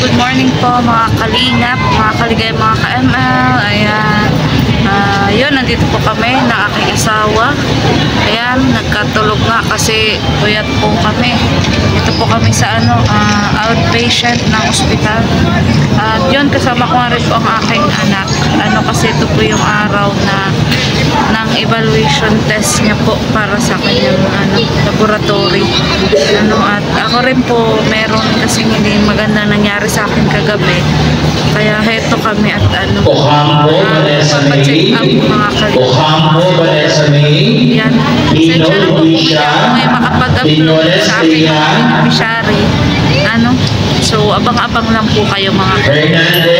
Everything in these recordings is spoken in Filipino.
Good morning po mga kalingap, mga kaligay, mga ka-ML. Ayan. Yun, nandito po kami na aking asawa. Ayan, nagkatulog nga kasi puyat po kami. Ito po kami sa outpatient ng ospital. At yun, kasama ko nga rin po ang aking anak. Kasi ito po yung araw na ng evaluation test niya po para sa kanyang laboratory. At ako rin po meron kasing hindi maganda nangyari sa akin kagabi. Kaya heto kami at papacheck up mga kalingap. Yan. Sensya na po kung hindi ako may makapag-upload sa aking beneficiary. So abang-abang lang po kayo mga kalingap.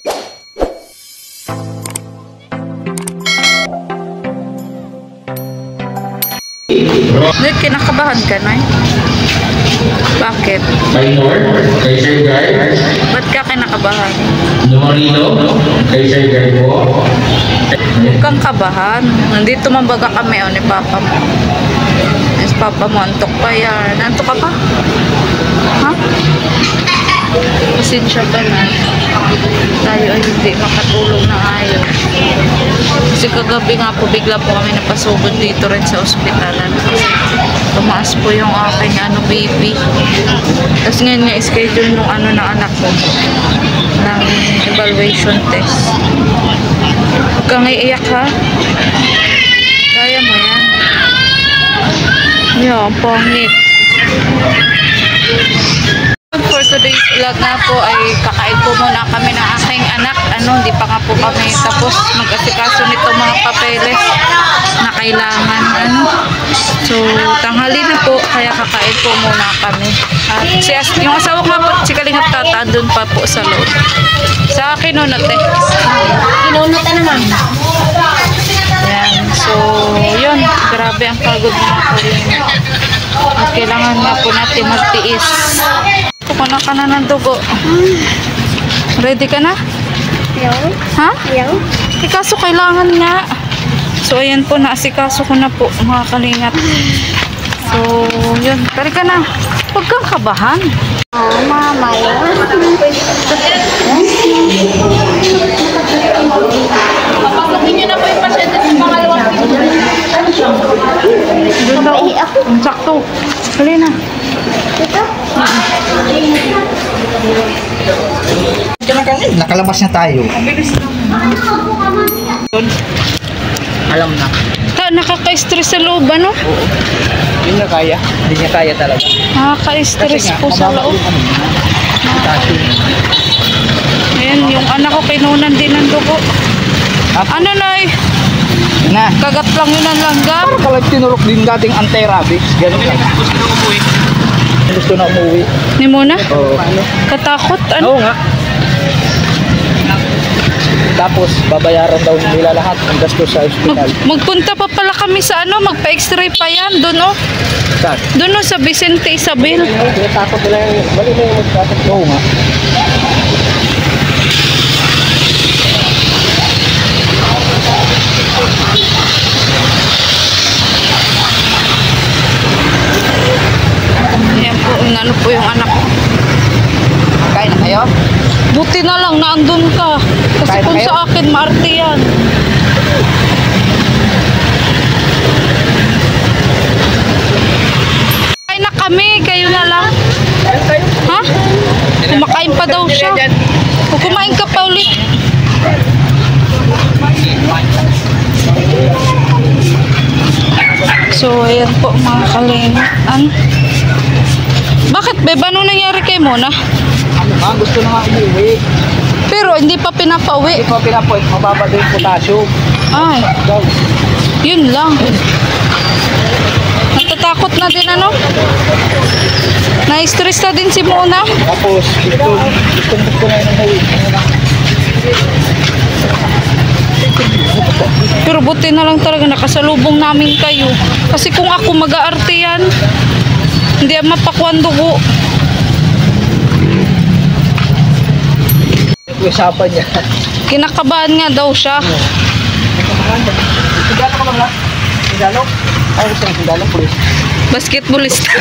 Ngayon, kinakabahan ka na eh. Bakit? Minor, kay Sir Guard. Ba't ka kinakabahan? Numarino, kay Sir Guard po. Huwag kang kabahan. Nandito mambaga kami ni Papa mo. Yes, Papa mo, antok pa yan. Antok ka pa? Ha? Pasensya ka na. Tayo ay hindi makatulog na ayos. Kasi kagabi nga po, bigla po kami napasugod dito rin sa ospitalan. Kasi tumaas po yung aking baby. Tapos ngayon nga schedule nung ng anak ko ng evaluation test. Huwag kang iiyak ha. Kaya mo yan. Yan, pangit. For today's vlog na po ay kakain po muna kami ng aking anak. Hindi pa nga po kami tapos mag-asikaso nito mga papeles na kailangan. So, tanghali na po kaya kakain po muna kami. At yung asawa ko nga po, si Kalingap Tata, doon pa po sa loob. Sa akin kinunot eh. Kinunot na naman. Yan. So, yun. Grabe ang pagod mga Kalingap. At kailangan nga po natin magtiis. Kukuha ka na ng dugo. Ready ka na? Ayaw. Ha? Ayaw. Kaso kailangan nga. So, ayan po, naasikaso ko na po, mga Kalingap. So, yun. Tari ka na. Huwag kang kabahan. Mama, Papasukin nyo na po yung pasyente sa pangalawang pinto. Doon daw. Sakto. Hali na. Ito? Nakalabas na tayo. Mabilis lang. Alam na. Nakaka-stress sa loob, ano? Oo. Hindi niya kaya. Hindi niya kaya talaga. Nakaka-stress po sa loob. Ayan, yung anak ko kinunan din ng dugo. Ano, Nay? Na. Kagat lang yun ang langgam. Para pala tinurok din dating anti-rabies. Ganun lang. Gusto na umuwi. Ni Mona? Oo. Katakot? Oo nga. Tapos, babayaran daw nila lahat ang gastos sa hospital. Magpunta pa pala kami sa magpa-x-ray pa yan. Doon Saan? Doon sa Vicente Isabel. Takot nila yung, bali na yung magtakot. Oo nga. Ayan po, ano po yung anak ko. Kain na kayo? Buti na lang na andun ka. Kasi Kain na kung kayo? sa akin, maarte yan. Kain na kami, kayo na lang. Ha? Kumakain pa daw siya. O kumain ka pa ulit. So, ayan po mga Kalingap. Bakit, Beb? Ano nangyari kay Mona? Gusto na nga umuwi. Pero hindi pa pinapauwi. Hindi ko pinapoint, mababa din yung potassium. Ay, Daw. yun lang. Natatakot na din Na-stress na din si Mona. Tapos, gusto na yun umuwi. Pero buti na lang talaga nakasalubong namin kayo. Kasi kung ako mag-aarte yan, hindi mapakuan dugo. Usapan niya. Kinakabahan nga daw siya. Sundalo ka ba nga? Sundalo? Ay, gusto ng sundalo, please. Basketballista.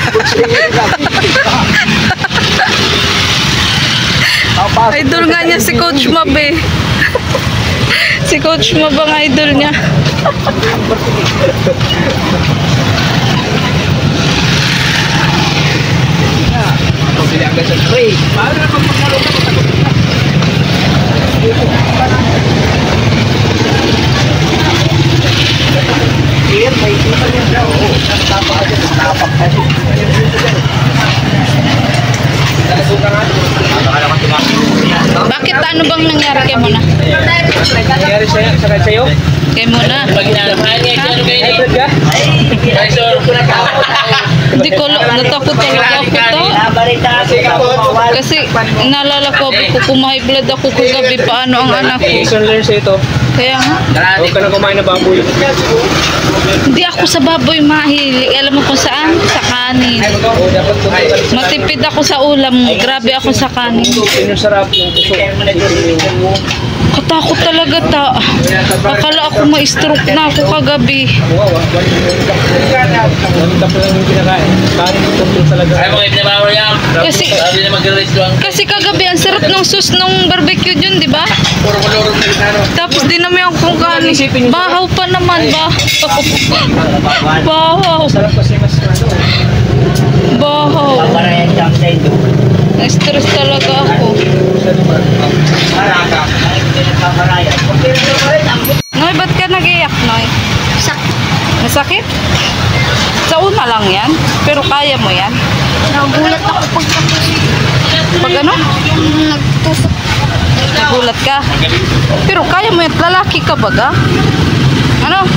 Idol nga niya si Coach Mab eh. Si Coach Mab ang idol niya. Pabili agad sa tray. Paano naman pagkalo ka? Clear, may iba niya siya. Oo, tapak ka dyan. Tapak ka dyan. Bakit ano bang nangyari kay Mona? Nangyari sa'yo? Kay Mona? Hindi ko natakot talaga ako to. Kasi naalala ko kung may blood ako kagabi paano ang anak ko. Lesson learned sa ito. Kaya nga. Huwag ka na kumain ng baboy. Hindi ako sa baboy mahilig. Alam mo kung saan? Sa kanin. Oo, dapat kumain. Matipid ako sa ulam. Grabe ako sa kanin. Yun yung sarap yung gusto. Katakot talaga ta. Akala ako ma-stroke na ako kagabi. Wow, one cup lang yung kinakain. Kanin yung tungkol talaga. Kasi kagabi ang sarap ng sauce ng barbecue dyan, di ba? Tapos din naman akong kanin. Bahaw pa naman, bahaw. Sarap kasi mas Bahaw. Na-stress talaga ako. Noy, ba't ka nag-iyak, Noy? Masakit? Sa una lang yan, pero kaya mo yan. Nagulat ako pagtapos. Pag ano? Nagtusok. Nagulat ka. Pero kaya mo yan, lalaki ka baga? Ano?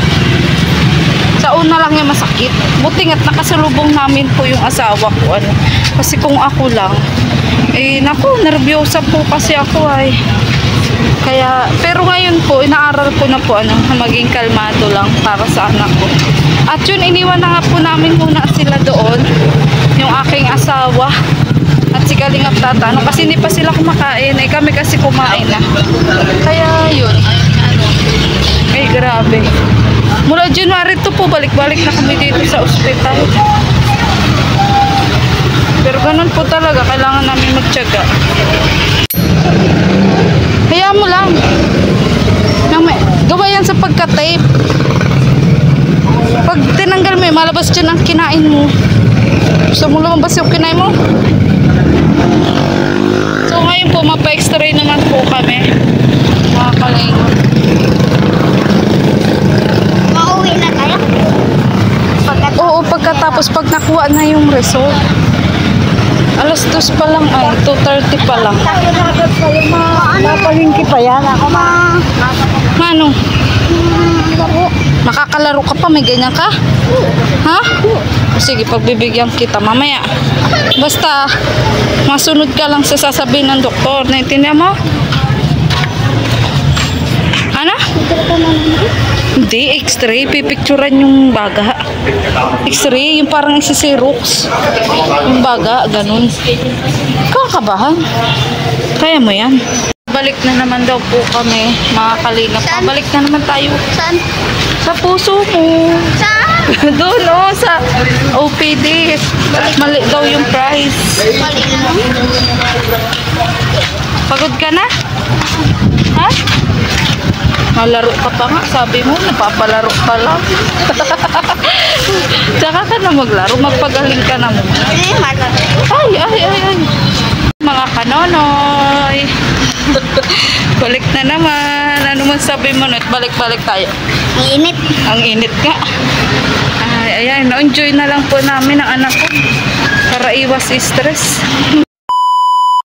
Sa una lang yan masakit. Buti nga't nakasalubong namin po yung asawa ko. Ano? Kasi kung ako lang, naku, nervyosa po kasi ako ay. Kaya, pero ngayon po, inaaral ko na po maging kalmado lang para sa anak ko. At yun, iniwan na nga po namin muna sila doon, yung aking asawa at si Kalingap Tata. Kasi hindi pa sila kumakain, kami kasi kumain na. Kaya yun, ay grabe. Mula January to po, balik-balik na kami dito sa ospital. Pero ganun po talaga, kailangan namin magtiyaga. Hayaan mo lang. Gawa yan sa pagka-tape. Pag tinanggal mo, malabas dyan ang kinain mo. Gusto mo lumabas yung kinain mo? So ngayon po, mapa-x-ray naman po kami. Mga kalingo. Mauwi na tayo? Oo, pagkatapos pag nakuha na yung result. Alas 2 pa lang ay, 2:30 pa lang. Mapalingki pa yan. Ako Ano? Nakakalaro ka pa, may ganyan ka? Ha? Sige, pagbibigyan kita mamaya. Basta, masunod ka lang sa sasabihin ng doktor. Naintindihan mo? Ano? Hindi, x-ray. Pipicturan yung baga. X-ray, yung parang isi-xerox. Yung baga, ganun. Kakabahan. Kaya mo yan. Balik na naman daw po kami, mga kalingap. Balik na naman tayo. Saan? Sa puso mo. Saan? Doon, sa OPD. Mali daw yung price. Mali na. Pagod ka na? Ha? Malaro ka pa nga, sabi mo, napapalaro ka lang. Tsaka ka na maglaro, magpagaling ka na muna. Ay. Mga kanonoy. Balik na naman. Ano man sabi mo, balik-balik tayo. Ang init. Ang init nga. Ay, ayan, na-enjoy na lang po namin ang anak ko para iwas stress.